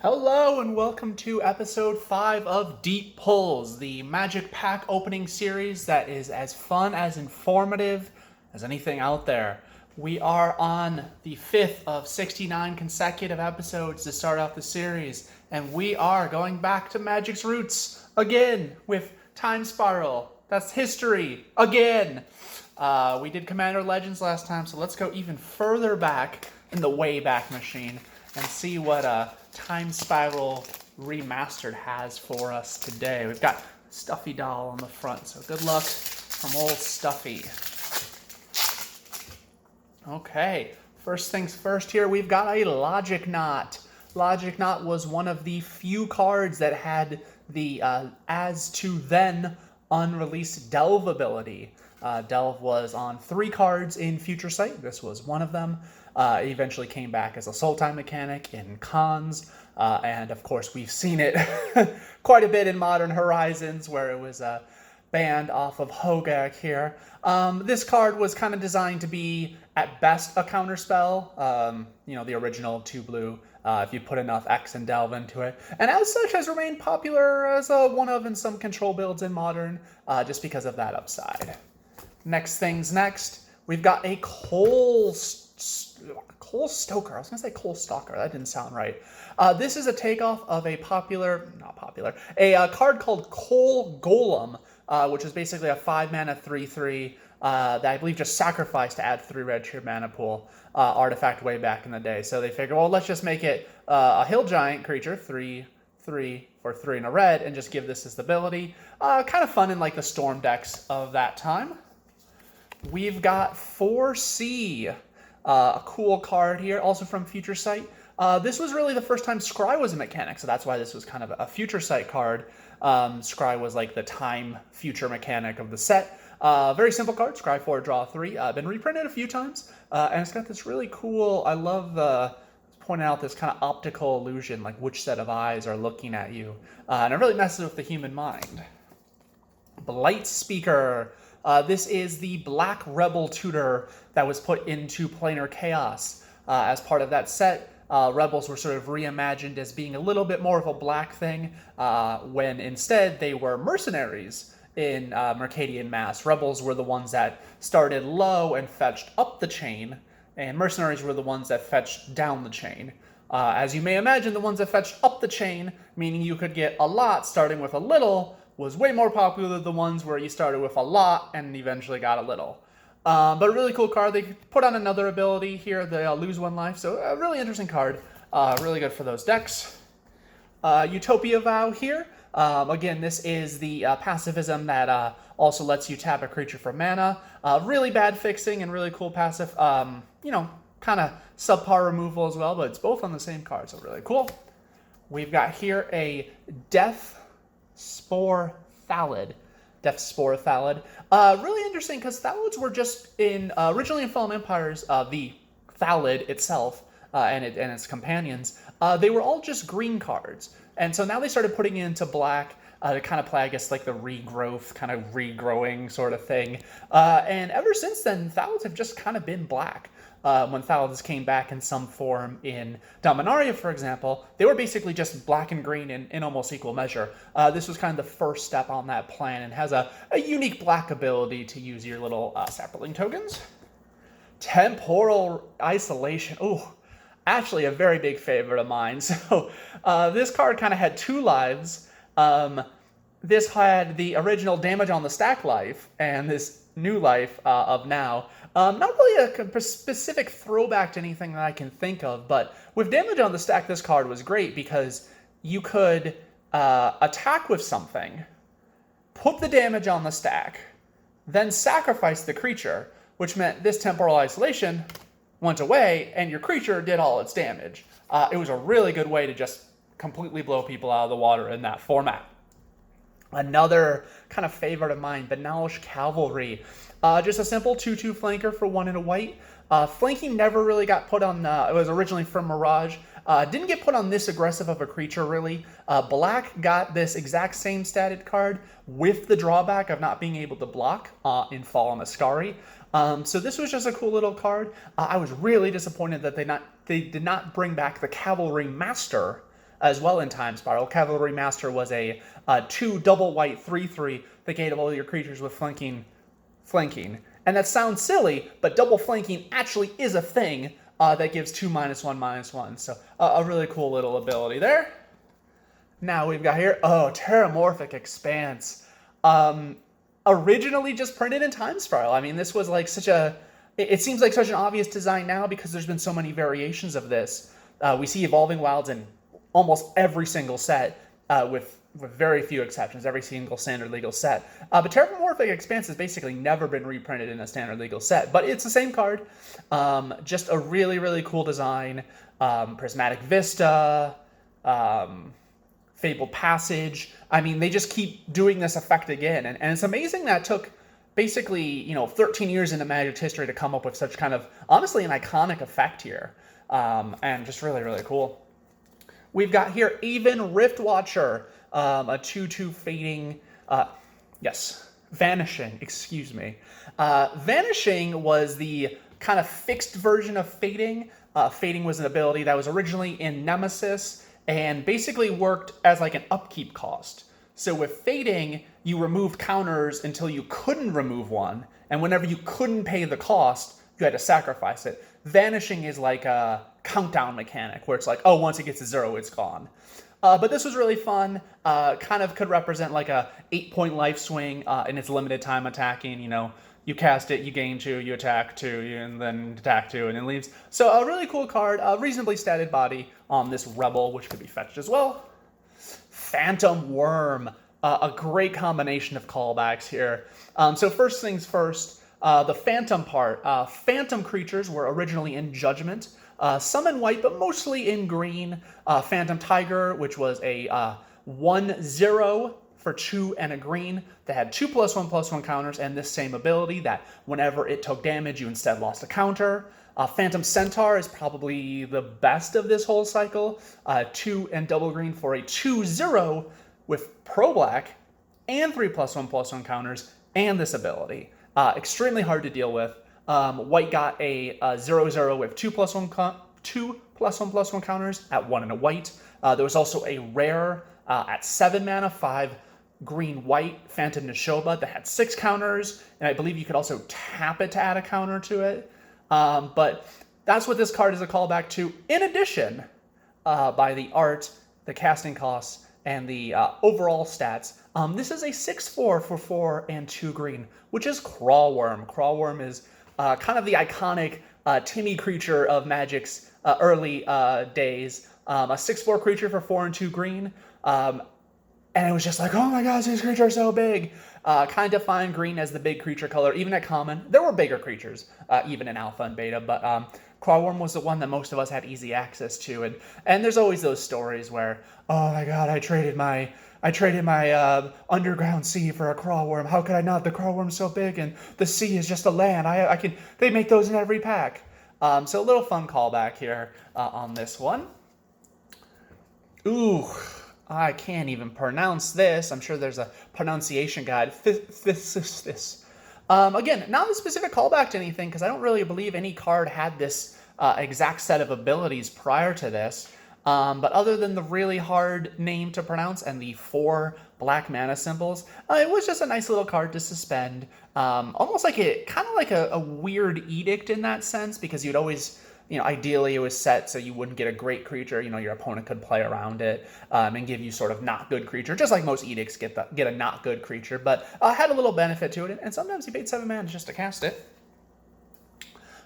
Hello and welcome to episode 5 of Deep Pulls, the Magic Pack opening series that is as fun, as informative as anything out there. We are on the 5th of 69 consecutive episodes to start off the series, and we are going back to Magic's roots again with Time Spiral. That's history again. We did Commander Legends last time, so let's go even further back in the Wayback Machine and see what Time Spiral Remastered has for us today. We've got Stuffy Doll on the front, so good luck from old Stuffy. Okay, first things first here, we've got a Logic Knot. Logic Knot was one of the few cards that had the as to then unreleased Delve ability. Delve was on 3 cards in Future Sight. This was one of them. It eventually came back as a Soul Time mechanic in Cons, and of course we've seen it quite a bit in Modern Horizons, where it was banned off of Hogak here. This card was kind of designed to be, at best, a counterspell. The original 2 blue, if you put enough X and Delve into it. And as such has remained popular as a one-of in some control builds in Modern, just because of that upside. Next things next, we've got a Cole Stoker. I was going to say Cole Stalker. That didn't sound right. This is a takeoff of a card called Cole Golem, which is basically a 5-mana 3/3 that I believe just sacrificed to add 3 red to your mana pool artifact way back in the day. So they figured, well, let's just make it a hill giant creature, 3/3 for 3 and a red, and just give this its ability. Kind of fun in like the Storm decks of that time. We've got 4C, a cool card here, also from Future Sight. This was really the first time Scribe was a mechanic, so that's why this was kind of a Future Sight card. Scribe was like the time future mechanic of the set. Very simple card, Scribe 4, draw 3. Been reprinted a few times, and it's got this really cool, I love pointing out this kind of optical illusion, like which set of eyes are looking at you. And it really messes with the human mind. Blight Speaker. This is the Black Rebel tutor that was put into Planar Chaos. As part of that set, Rebels were sort of reimagined as being a little bit more of a black thing, when instead they were mercenaries in Mercadian Mass. Rebels were the ones that started low and fetched up the chain, and mercenaries were the ones that fetched down the chain. As you may imagine, the ones that fetched up the chain, meaning you could get a lot starting with a little, was way more popular than the ones where you started with a lot and eventually got a little. But a really cool card. They put on another ability here. They lose 1 life, so a really interesting card. Really good for those decks. Utopia Vow here. Again, this is the pacifism that also lets you tap a creature for mana. Really bad fixing and really cool passive. Kind of subpar removal as well, but it's both on the same card, so really cool. We've got here a Death Spore phthalate. Really interesting because phthalates were just originally in Fallen Empires, the phthalate itself and its companions, they were all just green cards. And so now they started putting it into black to kind of play, I guess, like the regrowth, kind of regrowing sort of thing. And ever since then, phthalates have just kind of been black. When phthalates came back in some form in Dominaria, for example, they were basically just black and green in almost equal measure. This was kind of the first step on that plan and has a unique black ability to use your little sapling tokens. Temporal Isolation. Oh, actually a very big favorite of mine. So this card kind of had 2 lives. This had the original damage on the stack life and this new life of now. Not really a specific throwback to anything that I can think of, but with damage on the stack, this card was great because you could attack with something, put the damage on the stack, then sacrifice the creature, which meant this Temporal Isolation went away and your creature did all its damage. It was a really good way to just completely blow people out of the water in that format. Another kind of favorite of mine, Banalish Cavalry. Just a simple 2/2 flanker for 1 and a white. Flanking never really got put on, it was originally from Mirage. Didn't get put on this aggressive of a creature, really. Black got this exact same statted card with the drawback of not being able to block in Fallen Ascari. So this was just a cool little card. I was really disappointed that they did not bring back the Cavalry Master as well in Time Spiral. Cavalry Master was a 2 double white 3/3 that gave all your creatures with flanking. And that sounds silly, but double flanking actually is a thing that gives 2 -1/-1. So a really cool little ability there. Now we've got here, Pteromorphic Expanse. Originally just printed in Time Spiral. I mean, this was like it seems like such an obvious design now because there's been so many variations of this. We see Evolving Wilds in almost every single set, with very few exceptions, every single standard legal set. But Temporal Expanse has basically never been reprinted in a standard legal set, but it's the same card. Just a really, really cool design. Prismatic Vista, Fabled Passage. I mean, they just keep doing this effect again. And it's amazing that it took basically, 13 years into Magic's history to come up with such kind of, honestly, an iconic effect here. And just really, really cool. We've got here even Riftwatcher, a 2/2 fading, vanishing, excuse me. Vanishing was the kind of fixed version of fading. Fading was an ability that was originally in Nemesis and basically worked as like an upkeep cost. So with fading, you removed counters until you couldn't remove one, and whenever you couldn't pay the cost, you had to sacrifice it. Vanishing is like a countdown mechanic, where it's like, once it gets to 0, it's gone. But this was really fun. Kind of could represent like a 8-point life swing in its limited time attacking. You cast it, you gain 2, you attack 2, and then attack 2, and then leaves. So a really cool card, a reasonably statted body on this Rebel, which could be fetched as well. Phantom Worm, a great combination of callbacks here. So first things first, the Phantom part. Phantom creatures were originally in Judgment, some in white, but mostly in green. Phantom Tiger, which was a 1/0 for 2 and a green that had 2 +1/+1 counters and this same ability that whenever it took damage, you instead lost a counter. Phantom Centaur is probably the best of this whole cycle. 2 and double green for a 2/0 with Pro Black and 3 +1/+1 counters and this ability. Extremely hard to deal with. White got a 0/0 with 2 +1/+1 counters at 1 and a white. There was also a rare at 7 mana, 5 green-white Phantom Neshoba that had 6 counters, and I believe you could also tap it to add a counter to it. But that's what this card is a callback to, in addition, by the art, the casting costs, and the overall stats. This is a 6/4 for 4 and 2 green, which is Crawlworm. Crawlworm is kind of the iconic Timmy creature of Magic's early days. A 6/4 creature for 4 and 2 green. And it was just like, oh my gosh, these creatures are so big. Kind of defined green as the big creature color, even at common. There were bigger creatures, even in alpha and beta, but Crawlworm was the one that most of us had easy access to. And there's always those stories where, oh my god, I traded my underground sea for a Crawlworm. How could I not? The Crawlworm's so big, and the sea is just a land. They make those in every pack. So a little fun callback here on this one. Ooh, I can't even pronounce this. I'm sure there's a pronunciation guide. Again, not a specific callback to anything, because I don't really believe any card had this exact set of abilities prior to this. But other than the really hard name to pronounce and the 4 black mana symbols, it was just a nice little card to suspend. Almost like kind of like a weird edict in that sense, because you'd always, ideally it was set so you wouldn't get a great creature. Your opponent could play around it and give you sort of not good creature, just like most edicts get a not good creature, but had a little benefit to it. And sometimes you paid 7 mana just to cast it.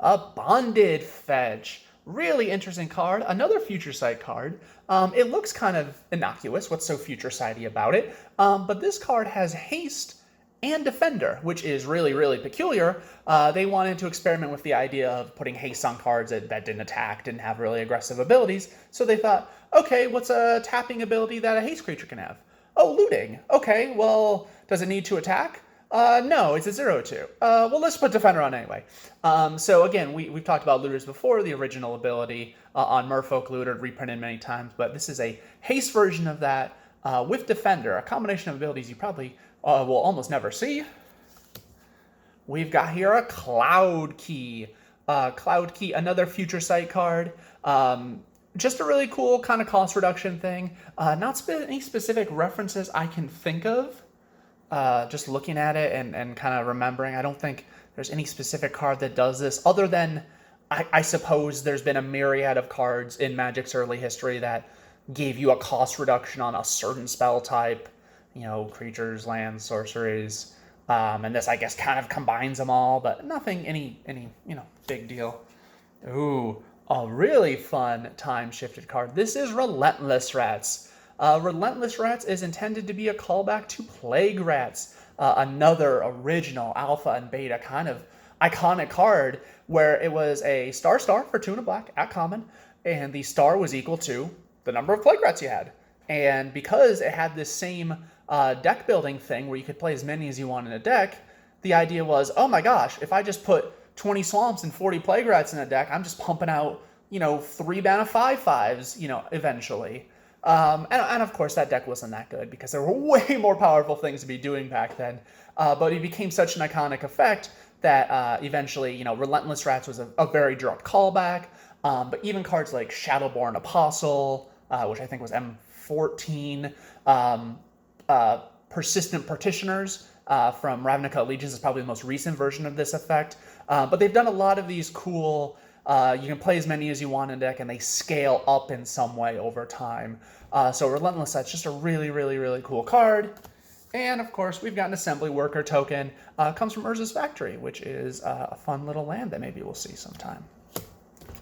A Bonded Fetch. Really interesting card. Another Future Sight card. It looks kind of innocuous. What's so Future Sighty about it? But this card has Haste and Defender, which is really, really peculiar. They wanted to experiment with the idea of putting haste on cards that didn't attack, didn't have really aggressive abilities. So they thought, okay, what's a tapping ability that a haste creature can have? Oh, looting. Okay, well, does it need to attack? No, it's a 0/2. Well, let's put Defender on anyway. So again, we've talked about looters before. The original ability on Merfolk Looter, reprinted many times, but this is a haste version of that with Defender, a combination of abilities you probably will almost never see. We've got here a Cloud Key. Cloud Key, another Future Sight card. just a really cool kind of cost reduction thing. Not any specific references I can think of. Just looking at it and kind of remembering, I don't think there's any specific card that does this, other than I suppose there's been a myriad of cards in Magic's early history that gave you a cost reduction on a certain spell type, creatures, lands, sorceries, and this, I guess, kind of combines them all, but nothing any big deal. Ooh, a really fun time-shifted card. This is Relentless Rats. Relentless Rats is intended to be a callback to Plague Rats, another original alpha and beta kind of iconic card where it was a star for 2 and a black at common, and the star was equal to the number of Plague Rats you had. And because it had this same deck building thing where you could play as many as you want in a deck, the idea was, oh my gosh, if I just put 20 Swamps and 40 Plague Rats in a deck, I'm just pumping out, 3 mana 5/5s, eventually. And of course, that deck wasn't that good because there were way more powerful things to be doing back then. But it became such an iconic effect that eventually, Relentless Rats was a very direct callback. But even cards like Shadowborn Apostle, which I think was M14, Persistent Partitioners from Ravnica Allegiance is probably the most recent version of this effect. But they've done a lot of these cool, you can play as many as you want in a deck, and they scale up in some way over time. So Relentless Rats, just a really, really, really cool card. And of course, we've got an Assembly Worker token. Comes from Urza's Factory, which is a fun little land that maybe we'll see sometime.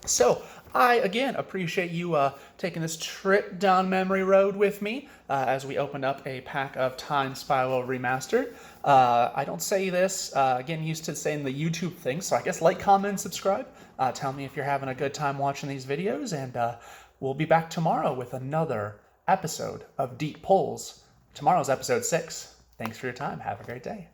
So I, again, appreciate you taking this trip down memory road with me as we opened up a pack of Time Spiral Remastered. I don't say this, again, used to saying the YouTube thing, so I guess like, comment, and subscribe. Tell me if you're having a good time watching these videos, and we'll be back tomorrow with another episode of Deep Pulls. Tomorrow's episode 6. Thanks for your time. Have a great day.